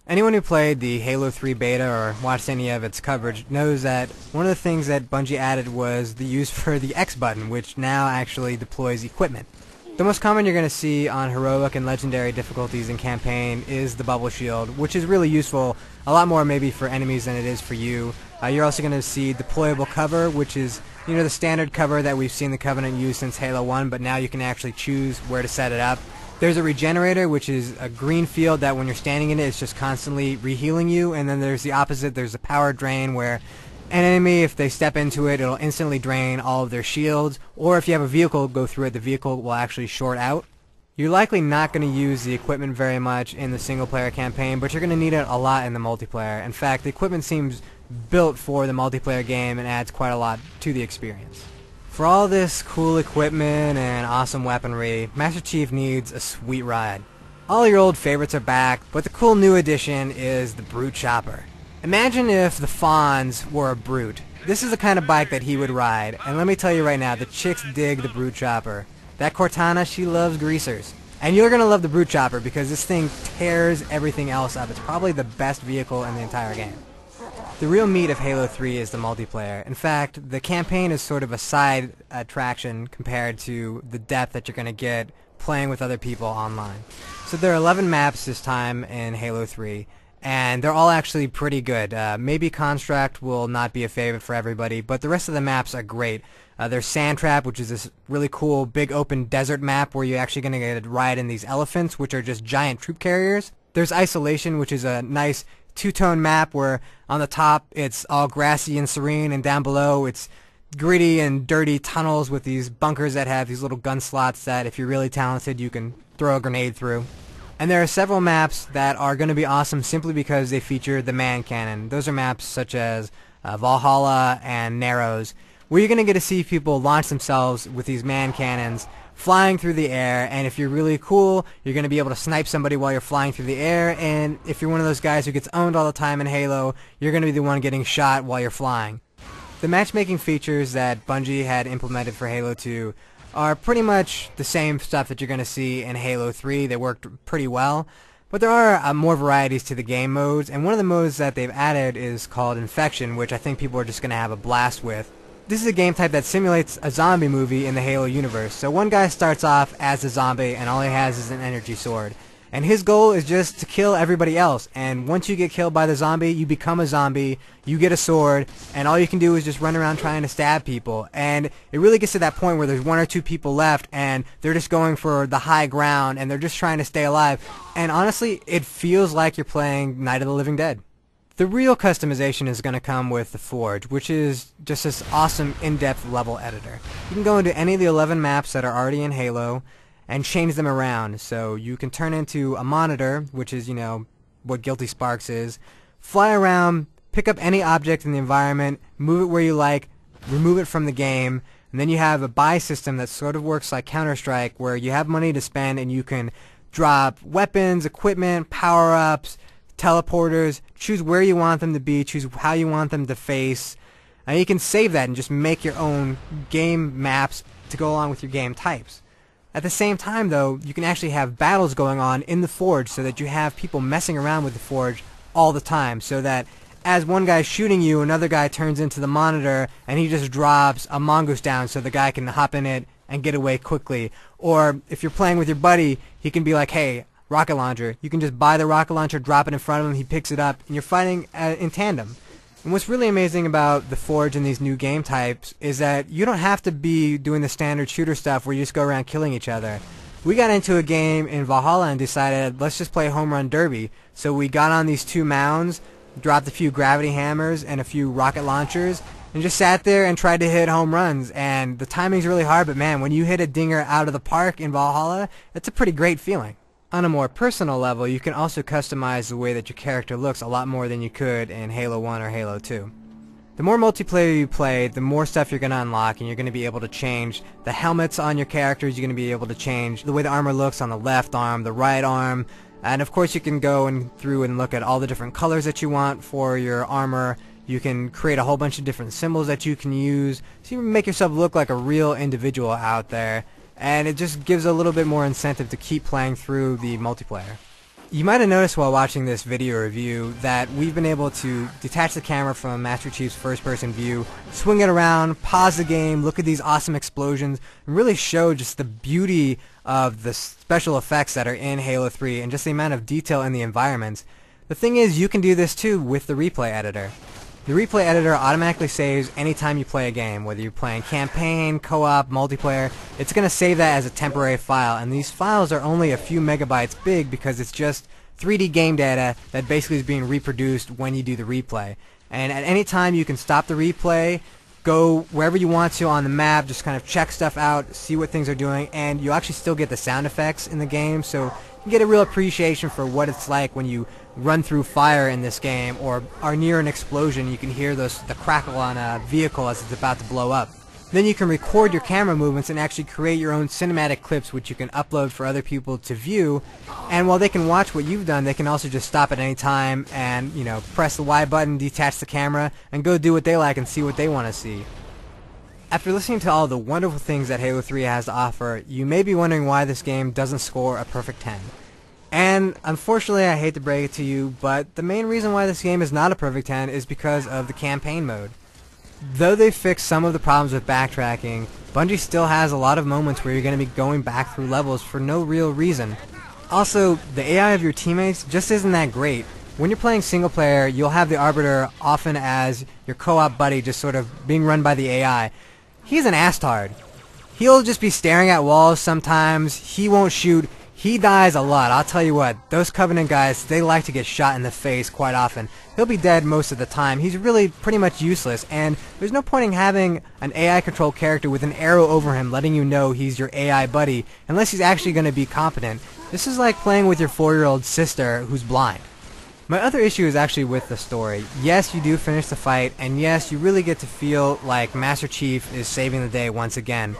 Anyone who played the Halo 3 beta or watched any of its coverage knows that one of the things that Bungie added was the use for the X button, which now actually deploys equipment. The most common you're going to see on heroic and legendary difficulties in campaign is the bubble shield, which is really useful, a lot more maybe for enemies than it is for you. You're also going to see deployable cover, which is the standard cover that we've seen the Covenant use since Halo 1, but now you can actually choose where to set it up. There's a regenerator, which is a green field that when you're standing in it, it's just constantly rehealing you. And then there's the opposite. There's a power drain where an enemy, if they step into it, it'll instantly drain all of their shields. Or if you have a vehicle go through it, the vehicle will actually short out. You're likely not going to use the equipment very much in the single-player campaign, but you're going to need it a lot in the multiplayer. In fact, the equipment seems built for the multiplayer game and adds quite a lot to the experience. For all this cool equipment and awesome weaponry, Master Chief needs a sweet ride. All your old favorites are back, but the cool new addition is the Brute Chopper. Imagine if the Fonz were a brute. This is the kind of bike that he would ride, and let me tell you right now, the chicks dig the Brute Chopper. That Cortana, she loves greasers. And you're going to love the Brute Chopper because this thing tears everything else up. It's probably the best vehicle in the entire game. The real meat of Halo 3 is the multiplayer. In fact, the campaign is sort of a side attraction compared to the depth that you're going to get playing with other people online. So there are 11 maps this time in Halo 3, and they're all actually pretty good. Maybe Construct will not be a favorite for everybody, but the rest of the maps are great. There's Sandtrap, which is this really cool big open desert map where you're actually going to get to ride in these elephants, which are just giant troop carriers. There's Isolation, which is a nice two-tone map where on the top it's all grassy and serene, and down below it's gritty and dirty tunnels with these bunkers that have these little gun slots that if you're really talented you can throw a grenade through. And there are several maps that are going to be awesome simply because they feature the man cannon. Those are maps such as Valhalla and Narrows, where you're going to get to see people launch themselves with these man cannons flying through the air, and if you're really cool, you're going to be able to snipe somebody while you're flying through the air, and if you're one of those guys who gets owned all the time in Halo, you're going to be the one getting shot while you're flying. The matchmaking features that Bungie had implemented for Halo 2 are pretty much the same stuff that you're going to see in Halo 3. They worked pretty well, but there are more varieties to the game modes, and one of the modes that they've added is called Infection, which I think people are just going to have a blast with. This is a game type that simulates a zombie movie in the Halo universe. So one guy starts off as a zombie and all he has is an energy sword. And his goal is just to kill everybody else. And once you get killed by the zombie, you become a zombie, you get a sword, and all you can do is just run around trying to stab people. And it really gets to that point where there's one or two people left and they're just going for the high ground and they're just trying to stay alive. And honestly, it feels like you're playing Night of the Living Dead. The real customization is going to come with the Forge, which is just this awesome in-depth level editor. You can go into any of the 11 maps that are already in Halo and change them around. So you can turn into a monitor, which is, what Guilty Sparks is, fly around, pick up any object in the environment, move it where you like, remove it from the game, and then you have a buy system that sort of works like Counter-Strike, where you have money to spend and you can drop weapons, equipment, power-ups, teleporters, choose where you want them to be, choose how you want them to face, and you can save that and just make your own game maps to go along with your game types. At the same time though, you can actually have battles going on in the Forge so that you have people messing around with the Forge all the time, so that as one guy's shooting you, another guy turns into the monitor and he just drops a mongoose down so the guy can hop in it and get away quickly. Or if you're playing with your buddy, he can be like, hey, rocket launcher. You can just buy the rocket launcher, drop it in front of him, he picks it up, and you're fighting in tandem. And what's really amazing about the Forge and these new game types is that you don't have to be doing the standard shooter stuff where you just go around killing each other. We got into a game in Valhalla and decided, let's just play home run derby. So we got on these two mounds, dropped a few gravity hammers and a few rocket launchers, and just sat there and tried to hit home runs. And the timing's really hard, but man, when you hit a dinger out of the park in Valhalla, it's a pretty great feeling. On a more personal level, you can also customize the way that your character looks a lot more than you could in Halo 1 or Halo 2. The more multiplayer you play, the more stuff you're going to unlock, and you're going to be able to change the helmets on your characters, you're going to be able to change the way the armor looks on the left arm, the right arm, and of course you can go through and look at all the different colors that you want for your armor. You can create a whole bunch of different symbols that you can use, so you can make yourself look like a real individual out there. And it just gives a little bit more incentive to keep playing through the multiplayer. You might have noticed while watching this video review that we've been able to detach the camera from Master Chief's first-person view, swing it around, pause the game, look at these awesome explosions, and really show just the beauty of the special effects that are in Halo 3 and just the amount of detail in the environments. The thing is, you can do this too with the replay editor. The replay editor automatically saves anytime you play a game, whether you're playing campaign, co-op, multiplayer. It's going to save that as a temporary file, and these files are only a few megabytes big because it's just 3D game data that basically is being reproduced when you do the replay. And at any time you can stop the replay, go wherever you want to on the map, just kind of check stuff out, see what things are doing, and you actually still get the sound effects in the game, so you get a real appreciation for what it's like when you run through fire in this game or are near an explosion. You can hear the crackle on a vehicle as it's about to blow up. Then you can record your camera movements and actually create your own cinematic clips which you can upload for other people to view, and while they can watch what you've done, they can also just stop at any time and, you know, press the Y button, detach the camera, and go do what they like and see what they want to see. After listening to all the wonderful things that Halo 3 has to offer, you may be wondering why this game doesn't score a perfect 10. And unfortunately, I hate to break it to you, but the main reason why this game is not a perfect 10 is because of the campaign mode. Though they fixed some of the problems with backtracking, Bungie still has a lot of moments where you're going to be going back through levels for no real reason. Also, the AI of your teammates just isn't that great. When you're playing single player, you'll have the Arbiter often as your co-op buddy just sort of being run by the AI. He's an asstard. He'll just be staring at walls sometimes, he won't shoot. He dies a lot, I'll tell you what. Those Covenant guys, they like to get shot in the face quite often. He'll be dead most of the time. He's really pretty much useless, and there's no point in having an AI-controlled character with an arrow over him letting you know he's your AI buddy, unless he's actually going to be competent. This is like playing with your 4-year-old sister who's blind. My other issue is actually with the story. Yes, you do finish the fight, and yes, you really get to feel like Master Chief is saving the day once again.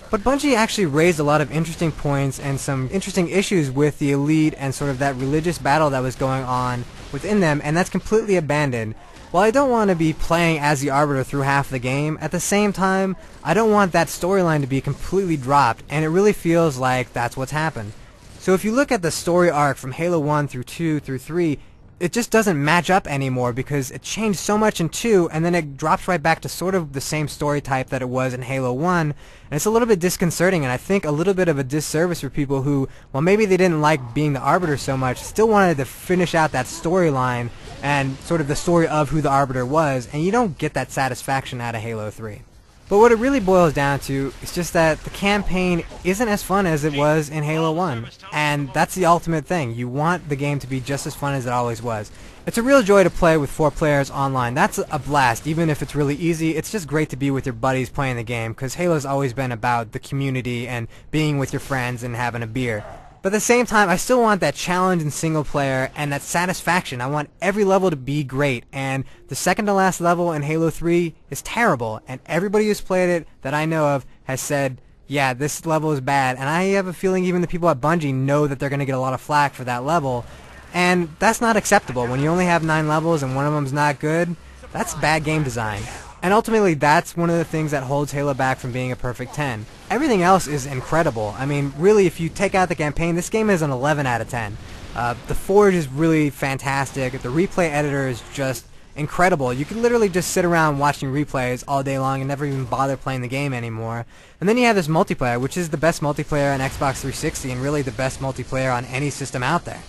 But Bungie actually raised a lot of interesting points and some interesting issues with the Elite and sort of that religious battle that was going on within them, and that's completely abandoned. While I don't want to be playing as the Arbiter through half the game, at the same time, I don't want that storyline to be completely dropped, and it really feels like that's what's happened. So if you look at the story arc from Halo 1 through 2 through 3, it just doesn't match up anymore because it changed so much in 2 and then it drops right back to sort of the same story type that it was in Halo 1, and it's a little bit disconcerting and I think a little bit of a disservice for people who, well, maybe they didn't like being the Arbiter so much, still wanted to finish out that storyline and sort of the story of who the Arbiter was, and you don't get that satisfaction out of Halo 3. But what it really boils down to is just that the campaign isn't as fun as it was in Halo 1, and that's the ultimate thing. You want the game to be just as fun as it always was. It's a real joy to play with 4 players online. That's a blast, even if it's really easy. It's just great to be with your buddies playing the game, because Halo's always been about the community and being with your friends and having a beer. But at the same time, I still want that challenge in single player and that satisfaction. I want every level to be great, and the second to last level in Halo 3 is terrible, and everybody who's played it that I know of has said, yeah, this level is bad, and I have a feeling even the people at Bungie know that they're going to get a lot of flack for that level, and that's not acceptable. When you only have 9 levels and one of them's not good, that's bad game design. And ultimately, that's one of the things that holds Halo back from being a perfect 10. Everything else is incredible. I mean, really, if you take out the campaign, this game is an 11 out of 10. The Forge is really fantastic. The replay editor is just incredible. You can literally just sit around watching replays all day long and never even bother playing the game anymore. And then you have this multiplayer, which is the best multiplayer on Xbox 360 and really the best multiplayer on any system out there.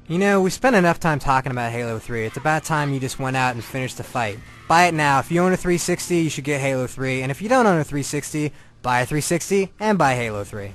You know, we spent enough time talking about Halo 3. It's about time you just went out and finished the fight. Buy it now. If you own a 360, you should get Halo 3. And if you don't own a 360, buy a 360 and buy Halo 3.